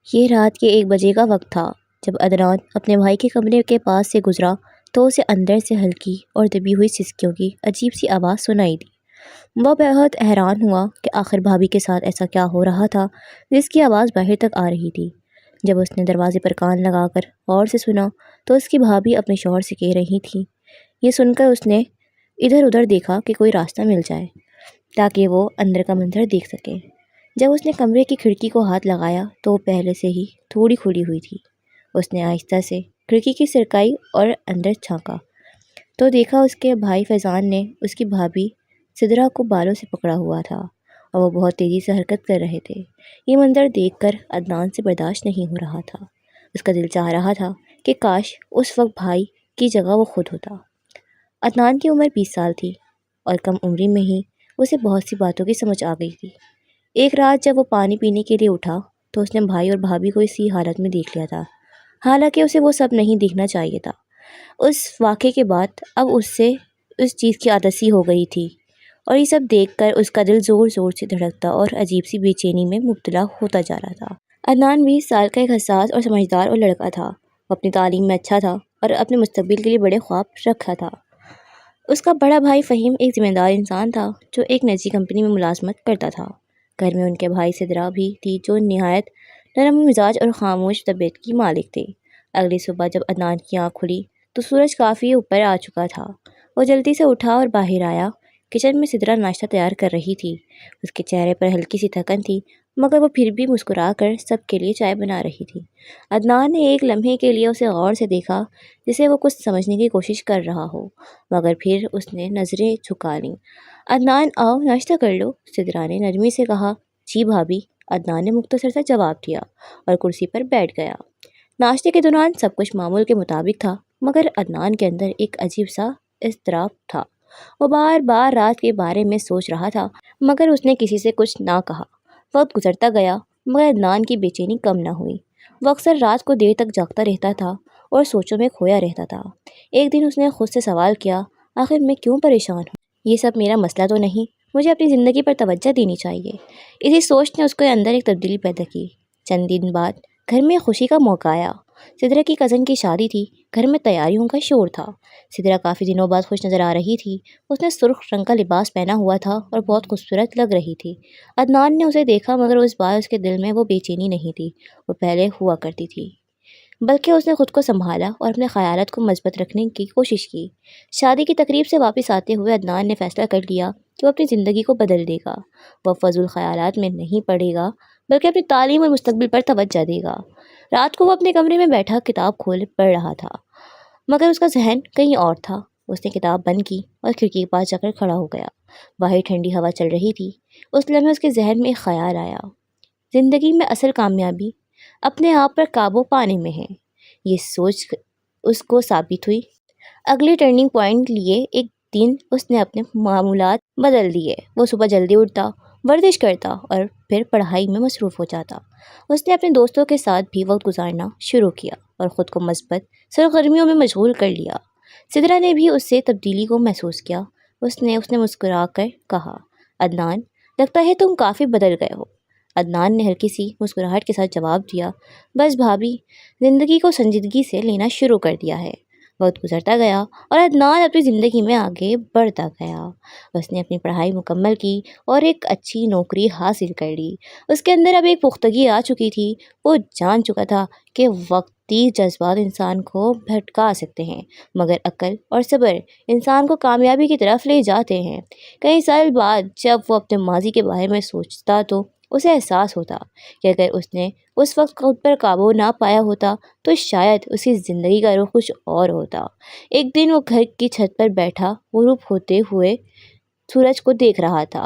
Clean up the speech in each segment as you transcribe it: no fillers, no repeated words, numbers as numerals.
یہ رات کے 1 بجے کا وقت تھا جب عدنان اپنے بھائی کے کمرے کے پاس سے گزرا تو اسے اندر سے ہلکی اور دبی ہوئی سسکیوں کی عجیب سی آواز سنائی دی۔ وہ بہت حیران ہوا کہ آخر بھابھی کے ساتھ ایسا کیا ہو رہا تھا جس کی آواز باہر تک آ رہی تھی۔ جب اس نے دروازے پر کان لگا کر غور سے سنا تو اس کی بھابھی اپنے شوہر سے کہہ رہی تھی۔ یہ سن کر اس نے ادھر ادھر دیکھا کہ کوئی راستہ مل جائے تاکہ وہ اندر کا منظر دیکھ سکے۔ جب اس نے کمرے کی کھڑکی کو ہاتھ لگایا تو وہ پہلے سے ہی تھوڑی کھلی ہوئی تھی۔ اس نے آہستہ سے کھڑکی کی سرکائی اور اندر جھانکا تو دیکھا اس کے بھائی فیضان نے اس کی بھابھی سدرا کو بالوں سے پکڑا ہوا تھا اور وہ بہت تیزی سے حرکت کر رہے تھے۔ یہ منظر دیکھ کر عدنان سے برداشت نہیں ہو رہا تھا۔ اس کا دل چاہ رہا تھا کہ کاش اس وقت بھائی کی جگہ وہ خود ہوتا۔ عدنان کی عمر 20 سال تھی اور کم عمری میں ہی اسے بہت سی باتوں کی سمجھ آ گئی تھی۔ ایک رات جب وہ پانی پینے کے لیے اٹھا تو اس نے بھائی اور بھابھی کو اسی حالت میں دیکھ لیا تھا، حالانکہ اسے وہ سب نہیں دیکھنا چاہیے تھا۔ اس واقعے کے بعد اب اس سے اس چیز کی عادت سی ہو گئی تھی اور یہ سب دیکھ کر اس کا دل زور زور سے دھڑکتا اور عجیب سی بے چینی میں مبتلا ہوتا جا رہا تھا۔ عدنان 20 سال کا ایک حساس اور سمجھدار اور لڑکا تھا۔ وہ اپنی تعلیم میں اچھا تھا اور اپنے مستقبل کے لیے بڑے خواب رکھا تھا۔ اس کا بڑا بھائی فہیم ایک ذمہ دار انسان تھا جو ایک نجی کمپنی میں ملازمت کرتا تھا۔ گھر میں ان کے بھائی سدرا بھی تھی جو نہایت نرم مزاج اور خاموش طبیعت کی مالک تھی۔ اگلی صبح جب عدنان کی آنکھ کھلی تو سورج کافی اوپر آ چکا تھا۔ وہ جلدی سے اٹھا اور باہر آیا۔ کچن میں سدرا ناشتہ تیار کر رہی تھی۔ اس کے چہرے پر ہلکی سی تھکن تھی مگر وہ پھر بھی مسکرا کر سب کے لیے چائے بنا رہی تھی۔ عدنان نے ایک لمحے کے لیے اسے غور سے دیکھا جسے وہ کچھ سمجھنے کی کوشش کر رہا ہو، مگر پھر اس نے نظریں جھکا لیں۔ عدنان آؤ ناشتہ کر لو، سدرا نے نرمی سے کہا۔ جی بھابھی، عدنان نے مختصر سا جواب دیا اور کرسی پر بیٹھ گیا۔ ناشتے کے دوران سب کچھ معمول کے مطابق تھا مگر عدنان کے اندر ایک عجیب سا اضطراب تھا۔ وہ بار بار رات کے بارے میں سوچ رہا تھا مگر اس نے کسی سے کچھ نہ کہا۔ وقت گزرتا گیا مگر عدنان کی بے چینی کم نہ ہوئی۔ وہ اکثر رات کو دیر تک جاگتا رہتا تھا اور سوچوں میں کھویا رہتا تھا۔ ایک دن اس نے خود سے سوال کیا، آخر میں کیوں پریشان ہوں؟ یہ سب میرا مسئلہ تو نہیں، مجھے اپنی زندگی پر توجہ دینی چاہیے۔ اسی سوچ نے اس کے اندر ایک تبدیلی پیدا کی۔ چند دن بعد گھر میں خوشی کا موقع آیا۔ سدرا کی کزن کی شادی تھی۔ گھر میں تیاریوں کا شور تھا۔ سدرا کافی دنوں بعد خوش نظر آ رہی تھی۔ اس نے سرخ رنگ کا لباس پہنا ہوا تھا اور بہت خوبصورت لگ رہی تھی۔ عدنان نے اسے دیکھا مگر اس بار اس کے دل میں وہ بے چینی نہیں تھی وہ پہلے ہوا کرتی تھی، بلکہ اس نے خود کو سنبھالا اور اپنے خیالات کو مثبت رکھنے کی کوشش کی۔ شادی کی تقریب سے واپس آتے ہوئے عدنان نے فیصلہ کر لیا کہ وہ اپنی زندگی کو بدل دے گا۔ وہ فضول خیالات میں نہیں پڑے گا بلکہ اپنی تعلیم اور مستقبل پر توجہ دے گا۔ رات کو وہ اپنے کمرے میں بیٹھا کتاب کھول پڑھ رہا تھا مگر اس کا ذہن کہیں اور تھا۔ اس نے کتاب بند کی اور کھڑکی کے پاس جا کر کھڑا ہو گیا۔ باہر ٹھنڈی ہوا چل رہی تھی۔ اس لمحے اس کے ذہن میں ایک خیال آیا، زندگی میں اصل کامیابی اپنے آپ پر قابو پانے میں ہے۔ یہ سوچ اس کو ثابت ہوئی۔ اگلی ٹرننگ پوائنٹ لیے ایک دن اس نے اپنے معمولات بدل دیے۔ وہ صبح جلدی اٹھتا، ورزش کرتا اور پھر پڑھائی میں مصروف ہو جاتا۔ اس نے اپنے دوستوں کے ساتھ بھی وقت گزارنا شروع کیا اور خود کو مثبت سرگرمیوں میں مشغول کر لیا۔ سدرا نے بھی اس سے تبدیلی کو محسوس کیا۔ اس نے مسکرا کر کہا، عدنان، لگتا ہے تم کافی بدل گئے ہو۔ عدنان نے ہلکی سی مسکراہٹ کے ساتھ جواب دیا، بس بھابھی، زندگی کو سنجیدگی سے لینا شروع کر دیا ہے۔ وقت گزرتا گیا اور عدنان اپنی زندگی میں آگے بڑھتا گیا۔ اس نے اپنی پڑھائی مکمل کی اور ایک اچھی نوکری حاصل کر لی۔ اس کے اندر اب ایک پختگی آ چکی تھی۔ وہ جان چکا تھا کہ وقتی جذبات انسان کو بھٹکا سکتے ہیں مگر عقل اور صبر انسان کو کامیابی کی طرف لے جاتے ہیں۔ کئی سال بعد جب وہ اپنے ماضی کے بارے میں سوچتا تو اسے احساس ہوتا کہ اگر اس نے اس وقت خود پر قابو نہ پایا ہوتا تو شاید اس کی زندگی کا رخ کچھ اور ہوتا۔ ایک دن وہ گھر کی چھت پر بیٹھا غروب ہوتے ہوئے سورج کو دیکھ رہا تھا۔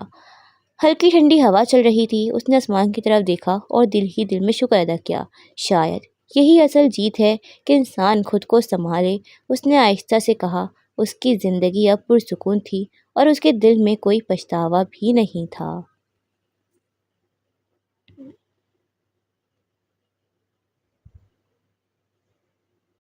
ہلکی ٹھنڈی ہوا چل رہی تھی۔ اس نے آسمان کی طرف دیکھا اور دل ہی دل میں شکر ادا کیا، شاید یہی اصل جیت ہے کہ انسان خود کو سنبھالے۔ اس نے آہستہ سے کہا، اس کی زندگی اب پرسکون تھی اور اس کے دل میں کوئی پچھتاوا بھی نہیں تھا۔